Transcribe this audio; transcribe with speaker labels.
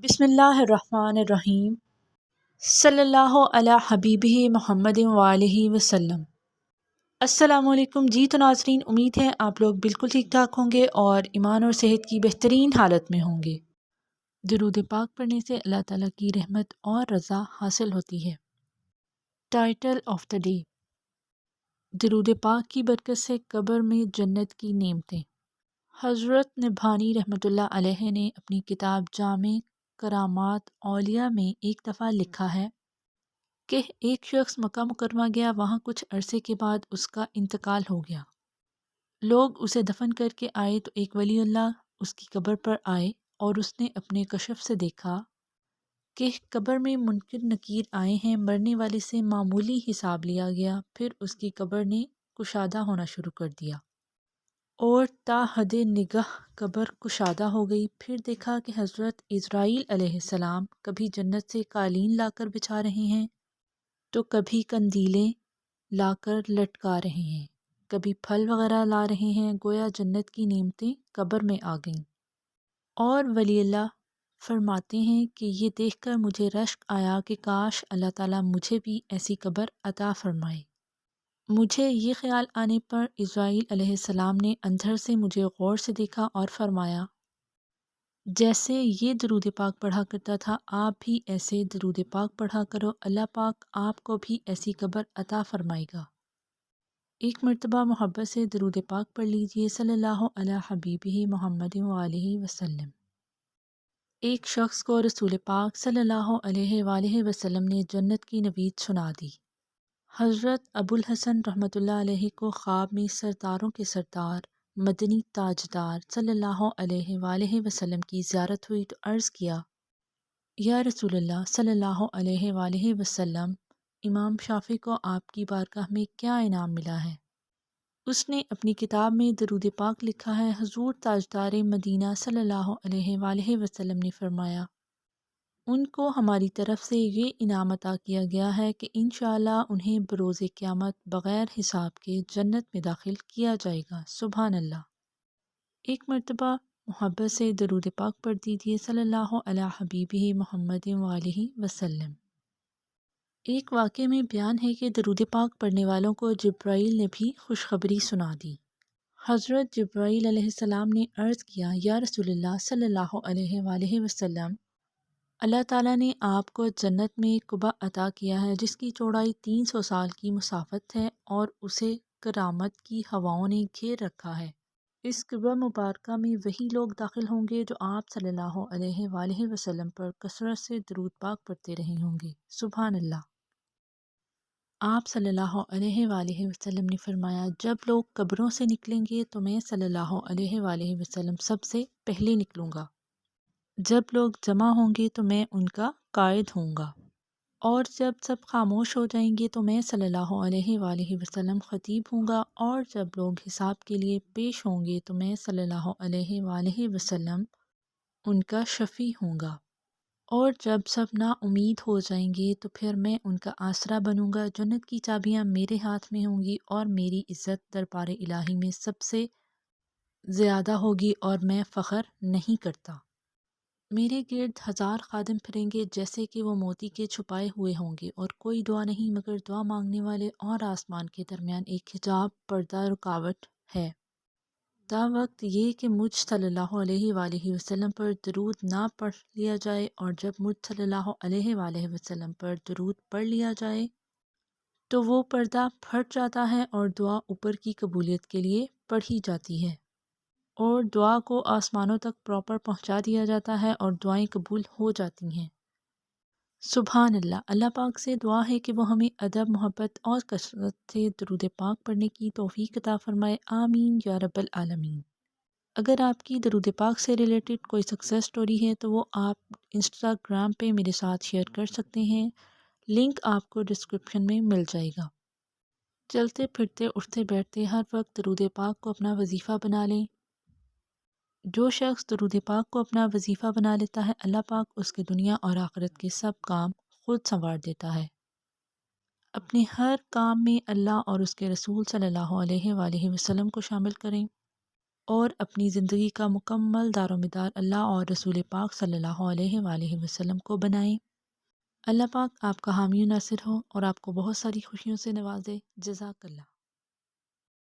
Speaker 1: بسم اللہ الرحمن الرحیم۔ صلی اللہ علی حبیبہ محمد وآلہ وسلم۔ السلام علیکم جی۔ تو ناظرین، امید ہے آپ لوگ بالکل ٹھیک ٹھاک ہوں گے اور ایمان اور صحت کی بہترین حالت میں ہوں گے۔ درود پاک پڑھنے سے اللہ تعالیٰ کی رحمت اور رضا حاصل ہوتی ہے۔ ٹائٹل آف دا ڈے: درود پاک کی برکت سے قبر میں جنت کی نعمتیں۔ حضرت نبھانی رحمۃ اللہ علیہ نے اپنی کتاب جامع کرامات اولیاء میں ایک دفعہ لکھا ہے کہ ایک شخص مکہ مکرمہ گیا، وہاں کچھ عرصے کے بعد اس کا انتقال ہو گیا۔ لوگ اسے دفن کر کے آئے تو ایک ولی اللہ اس کی قبر پر آئے اور اس نے اپنے کشف سے دیکھا کہ قبر میں منکر نکیر آئے ہیں۔ مرنے والے سے معمولی حساب لیا گیا، پھر اس کی قبر نے کشادہ ہونا شروع کر دیا اور تا حد نگاہ قبر کشادہ ہو گئی۔ پھر دیکھا کہ حضرت عزرائیل علیہ السلام کبھی جنت سے قالین لا کر بچھا رہے ہیں تو کبھی قندیلیں لا کر لٹکا رہے ہیں، کبھی پھل وغیرہ لا رہے ہیں، گویا جنت کی نعمتیں قبر میں آ گئیں۔ اور ولی اللہ فرماتے ہیں کہ یہ دیکھ کر مجھے رشک آیا کہ کاش اللہ تعالیٰ مجھے بھی ایسی قبر عطا فرمائے۔ مجھے یہ خیال آنے پر عزرائیل علیہ السلام نے اندر سے مجھے غور سے دیکھا اور فرمایا، جیسے یہ درود پاک پڑھا کرتا تھا آپ بھی ایسے درود پاک پڑھا کرو، اللہ پاک آپ کو بھی ایسی قبر عطا فرمائے گا۔ ایک مرتبہ محبت سے درود پاک پڑھ لیجئے، صلی اللہ علی حبیبہ محمد وآلہ وسلم۔ ایک شخص کو رسول پاک صلی اللہ علیہ وآلہ وسلم نے جنت کی نوید سنا دی۔ حضرت ابو الحسن رحمۃ اللہ علیہ کو خواب میں سرداروں کے سردار مدنی تاجدار صلی اللہ علیہ وآلہ وسلم کی زیارت ہوئی تو عرض کیا، یا رسول اللہ صلی اللہ علیہ وآلہ وسلم، امام شافعی کو آپ کی بارگاہ میں کیا انعام ملا ہے؟ اس نے اپنی کتاب میں درود پاک لکھا ہے۔ حضور تاجدار مدینہ صلی اللہ علیہ وآلہ وسلم نے فرمایا، ان کو ہماری طرف سے یہ انعام عطا کیا گیا ہے کہ انشاءاللہ انہیں بروز قیامت بغیر حساب کے جنت میں داخل کیا جائے گا۔ سبحان اللہ۔ ایک مرتبہ محبت سے درود پاک پڑھ دیجئے، صلی اللہ علی حبیبہ محمد وآلہ وسلم۔ ایک واقعے میں بیان ہے کہ درود پاک پڑھنے والوں کو جبرائیل نے بھی خوشخبری سنا دی۔ حضرت جبرائیل علیہ السلام نے عرض کیا، یا رسول اللہ صلی اللہ علیہ وآلہ وسلم، اللہ تعالیٰ نے آپ کو جنت میں قبہ عطا کیا ہے جس کی چوڑائی 300 سال کی مسافت ہے اور اسے کرامت کی ہواؤں نے گھیر رکھا ہے۔ اس قبہ مبارکہ میں وہی لوگ داخل ہوں گے جو آپ صلی اللہ علیہ وآلہ وسلم پر کثرت سے درود پاک پڑھتے رہے ہوں گے۔ سبحان اللہ۔ آپ صلی اللہ علیہ وآلہ وسلم نے فرمایا، جب لوگ قبروں سے نکلیں گے تو میں صلی اللہ علیہ وآلہ وسلم سب سے پہلے نکلوں گا۔ جب لوگ جمع ہوں گے تو میں ان کا قائد ہوں گا، اور جب سب خاموش ہو جائیں گے تو میں صلی اللہ علیہ وآلہ وسلم خطیب ہوں گا، اور جب لوگ حساب کے لیے پیش ہوں گے تو میں صلی اللہ علیہ وآلہ وسلم ان کا شفیع ہوں گا، اور جب سب نا امید ہو جائیں گے تو پھر میں ان کا آسرا بنوں گا۔ جنت کی چابیاں میرے ہاتھ میں ہوں گی اور میری عزت دربار الہی میں سب سے زیادہ ہوگی اور میں فخر نہیں کرتا۔ میرے گرد 1000 خادم پھریں گے جیسے کہ وہ موتی کے چھپائے ہوئے ہوں گے، اور کوئی دعا نہیں مگر دعا مانگنے والے اور آسمان کے درمیان ایک حجاب پردہ رکاوٹ ہے، تا وقت یہ کہ مجھ صلی اللہ علیہ وآلہ وسلم پر درود نہ پڑھ لیا جائے، اور جب مجھ صلی اللہ علیہ وآلہ وسلم پر درود پڑھ لیا جائے تو وہ پردہ پھٹ جاتا ہے اور دعا اوپر کی قبولیت کے لیے پڑھی جاتی ہے، اور دعا کو آسمانوں تک پراپر پہنچا دیا جاتا ہے اور دعائیں قبول ہو جاتی ہیں۔ سبحان اللہ۔ اللہ پاک سے دعا ہے کہ وہ ہمیں ادب، محبت اور کثرت سے درود پاک پڑھنے کی توفیق عطا فرمائے، آمین یا رب العالمین۔ اگر آپ کی درود پاک سے ریلیٹڈ کوئی سکسیس سٹوری ہے تو وہ آپ انسٹاگرام پہ میرے ساتھ شیئر کر سکتے ہیں، لنک آپ کو ڈسکرپشن میں مل جائے گا۔ چلتے پھرتے اٹھتے بیٹھتے ہر وقت درود پاک کو اپنا وظیفہ بنا لیں۔ جو شخص درود پاک کو اپنا وظیفہ بنا لیتا ہے، اللہ پاک اس کے دنیا اور آخرت کے سب کام خود سنوار دیتا ہے۔ اپنے ہر کام میں اللہ اور اس کے رسول صلی اللہ علیہ وآلہ وسلم کو شامل کریں، اور اپنی زندگی کا مکمل دار و مدار اللہ اور رسول پاک صلی اللہ علیہ وآلہ وسلم کو بنائیں۔ اللہ پاک آپ کا حامی و ناصر ہو اور آپ کو بہت ساری خوشیوں سے نوازے۔ جزاک اللہ۔